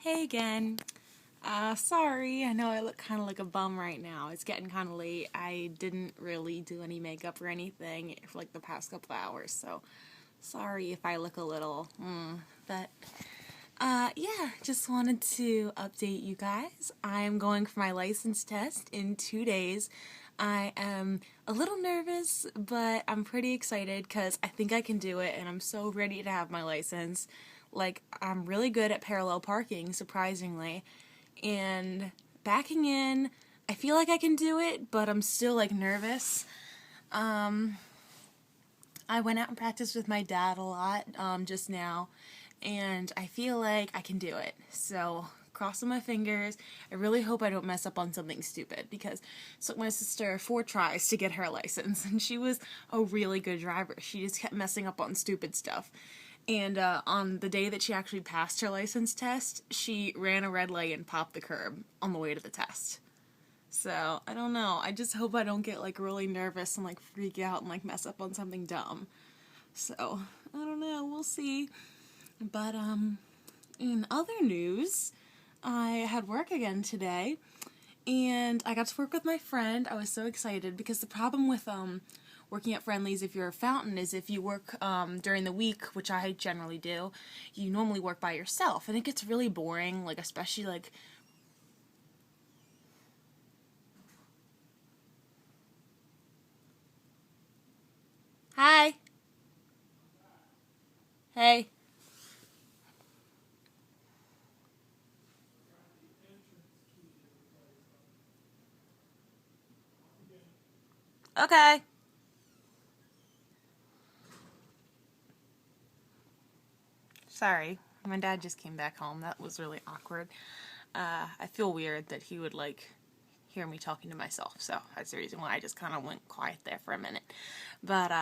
Hey again. Sorry, I know I look kind of like a bum right now. It's getting kind of late. I didn't really do any makeup or anything for like the past couple hours, so sorry if I look a little, but yeah, just wanted to update you guys. I am going for my license test in 2 days. I am a little nervous, but I'm pretty excited because I think I can do it and I'm so ready to have my license. Like, I'm really good at parallel parking, surprisingly, and backing in, I feel like I can do it, but I'm still like nervous. I went out and practiced with my dad a lot just now, and I feel like I can do it. So, crossing my fingers. I really hope I don't mess up on something stupid because it took my sister 4 tries to get her license, and she was a really good driver. She just kept messing up on stupid stuff. And on the day that she actually passed her license test, she ran a red light and popped the curb on the way to the test. So, I don't know. I just hope I don't get like really nervous and like freak out and like mess up on something dumb. So, I don't know. We'll see. But in other news, I had work again today and I got to work with my friend. I was so excited because the problem with working at Friendly's if you're a fountain is if you work during the week, which I generally do, you normally work by yourself and it gets really boring, like especially like hi. Hey. Okay. Sorry. My dad just came back home. That was really awkward. I feel weird that he would like hear me talking to myself, so that's the reason why I just kind of went quiet there for a minute. But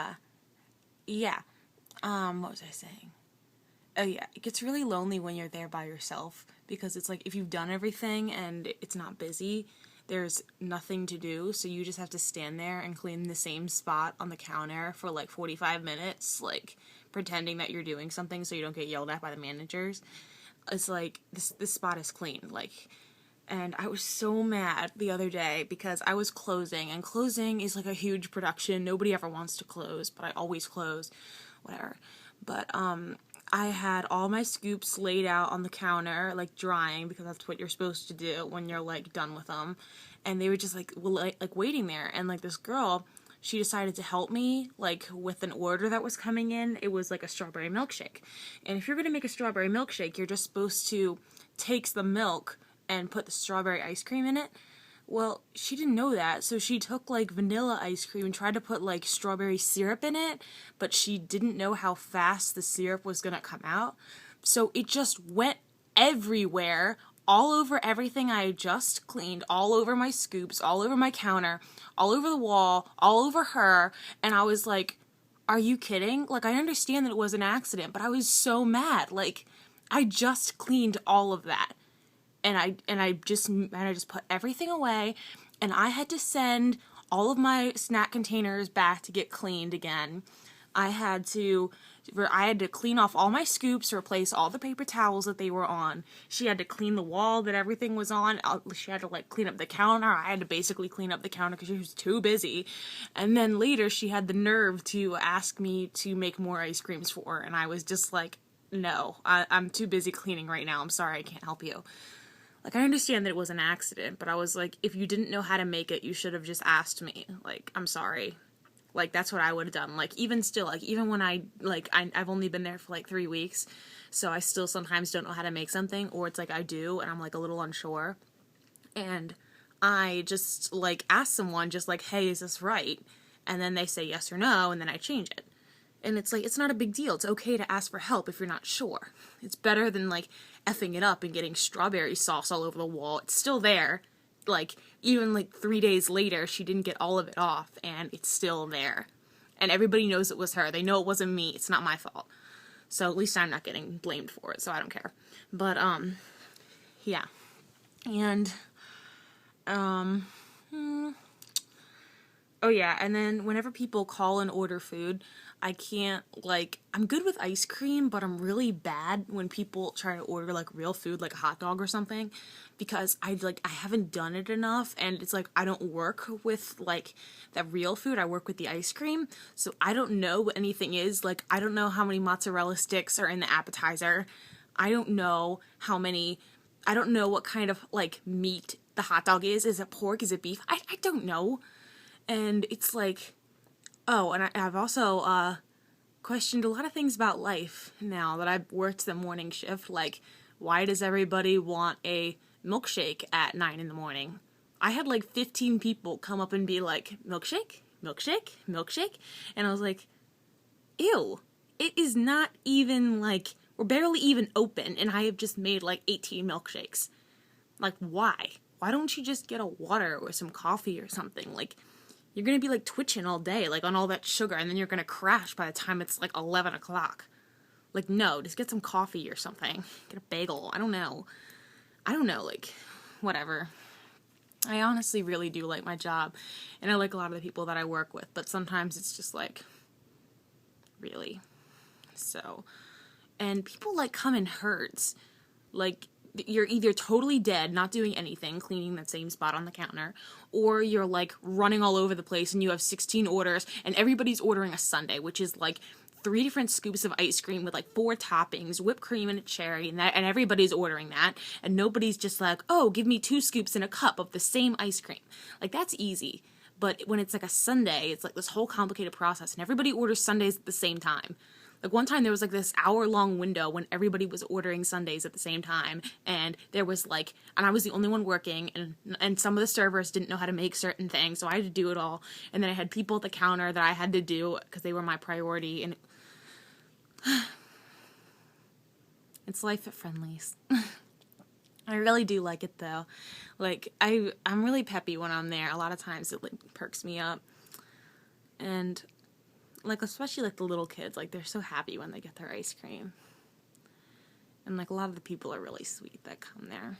yeah. What was I saying? Oh yeah, it gets really lonely when you're there by yourself because it's like if you've done everything and it's not busy, there's nothing to do, so you just have to stand there and clean the same spot on the counter for like 45 minutes, like pretending that you're doing something so you don't get yelled at by the managers. It's like this spot is clean, like, and I was so mad the other day because I was closing, and closing is like a huge production. Nobody ever wants to close, but I always close, whatever. But I had all my scoops laid out on the counter, like drying, because that's what you're supposed to do when you're like done with them. And they were just like waiting there, and like this girl, she decided to help me like with an order that was coming in. It was like a strawberry milkshake, and if you're gonna make a strawberry milkshake, you're just supposed to take the milk and put the strawberry ice cream in it. Well, she didn't know that, so she took like vanilla ice cream and tried to put like strawberry syrup in it, but she didn't know how fast the syrup was gonna come out. So it just went everywhere, all over everything I had just cleaned, all over my scoops, all over my counter, all over the wall, all over her, and I was like, are you kidding? Like, I understand that it was an accident, but I was so mad. Like, I just cleaned all of that and I just put everything away, and I had to send all of my snack containers back to get cleaned again. I had to I had to clean off all my scoops, replace all the paper towels that they were on. She had to clean the wall that everything was on. She had to like clean up the counter. I had to basically clean up the counter because she was too busy. And then later she had the nerve to ask me to make more ice creams for her, and I was just like, no, I'm too busy cleaning right now. I'm sorry, I can't help you. Like, I understand that it was an accident, but I was like, if you didn't know how to make it, you should have just asked me. Like, I'm sorry. Like, that's what I would have done. Like, even still, like, even when I've only been there for like 3 weeks, so I still sometimes don't know how to make something, or it's like I do, and I'm like a little unsure. And I just, like, ask someone, just like, hey, is this right? And then they say yes or no, and then I change it. And it's like, it's not a big deal. It's okay to ask for help if you're not sure. It's better than like effing it up and getting strawberry sauce all over the wall. It's still there. Like, even like 3 days later, she didn't get all of it off, and it's still there. And everybody knows it was her. They know it wasn't me. It's not my fault. So at least I'm not getting blamed for it, so I don't care. But, yeah. And, oh yeah, and then whenever people call and order food, I can't, like, I'm good with ice cream, but I'm really bad when people try to order, like, real food, like a hot dog or something, because I haven't done it enough, and it's like, I don't work with, like, that real food, I work with the ice cream, so I don't know what anything is, like, I don't know how many mozzarella sticks are in the appetizer, I don't know I don't know what kind of, like, meat the hot dog is it pork, is it beef, I don't know, and it's like, oh, and I've also, questioned a lot of things about life now that I've worked the morning shift. Like, why does everybody want a milkshake at 9 in the morning? I had like 15 people come up and be like, milkshake? Milkshake? Milkshake? And I was like, ew. It is not even like, we're barely even open, and I have just made like 18 milkshakes. Like, why? Why don't you just get a water or some coffee or something? Like, you're gonna be like twitching all day, like on all that sugar, and then you're gonna crash by the time it's like 11 o'clock. Like, no, just get some coffee or something. Get a bagel. I don't know, like, whatever. I honestly really do like my job, and I like a lot of the people that I work with, but sometimes it's just like, really? So, and people like come in herds. Like, you're either totally dead, not doing anything, cleaning that same spot on the counter, or you're like running all over the place and you have 16 orders and everybody's ordering a sundae, which is like 3 different scoops of ice cream with like 4 toppings, whipped cream and a cherry, and everybody's ordering that, and nobody's just like, oh, give me 2 scoops in a cup of the same ice cream. Like, that's easy. But when it's like a sundae, it's like this whole complicated process, and everybody orders sundaes at the same time. Like, one time there was like this hour-long window when everybody was ordering sundaes at the same time, and there was like, and I was the only one working, and some of the servers didn't know how to make certain things, so I had to do it all, and then I had people at the counter that I had to do because they were my priority, and it's life at Friendly's. I really do like it though. Like, I'm really peppy when I'm there. A lot of times it like perks me up, and like, especially like the little kids, like, they're so happy when they get their ice cream. And like, a lot of the people are really sweet that come there.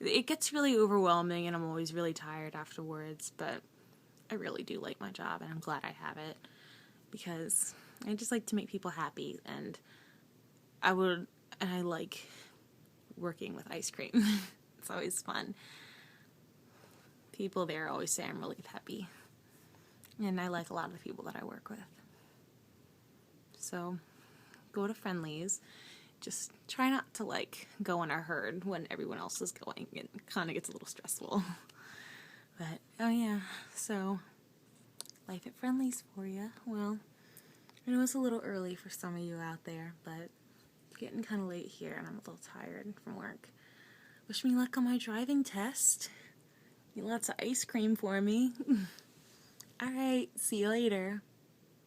It gets really overwhelming and I'm always really tired afterwards, but I really do like my job and I'm glad I have it, because I just like to make people happy, and I like working with ice cream. It's always fun. People there always say I'm really peppy. And I like a lot of the people that I work with. So, go to Friendly's. Just try not to, like, go in a herd when everyone else is going. It kind of gets a little stressful. But, oh yeah, so, life at Friendly's for you. Well, I know it's a little early for some of you out there, but it's getting kind of late here and I'm a little tired from work. Wish me luck on my driving test. Need lots of ice cream for me. Alright, see you later.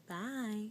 Bye.